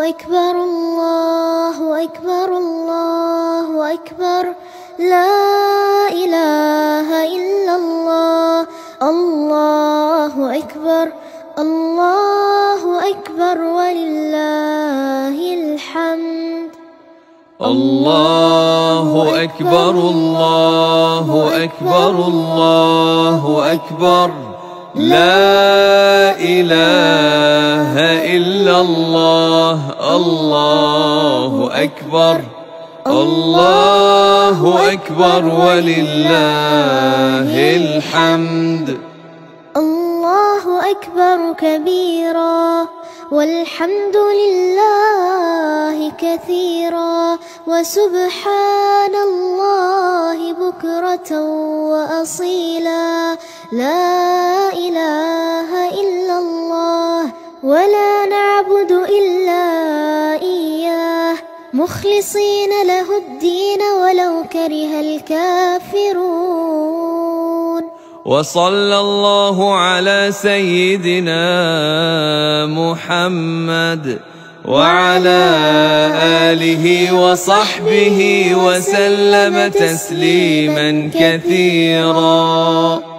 أكبر الله أكبر الله أكبر لا إله إلا الله الله أكبر الله أكبر ولله الحمد الله أكبر الله أكبر الله أكبر لا إله إلا الله الله أكبر الله أكبر ولله الحمد الله أكبر كبيرا والحمد لله كثيرا وسبحان الله بكرة وأصيلا لا إله إلا الله ولا نعبد إلا إياه مخلصين له الدين ولو كره الكافرون وصلى الله على سيدنا محمد وعلى آله وصحبه وسلم تسليما كثيرا.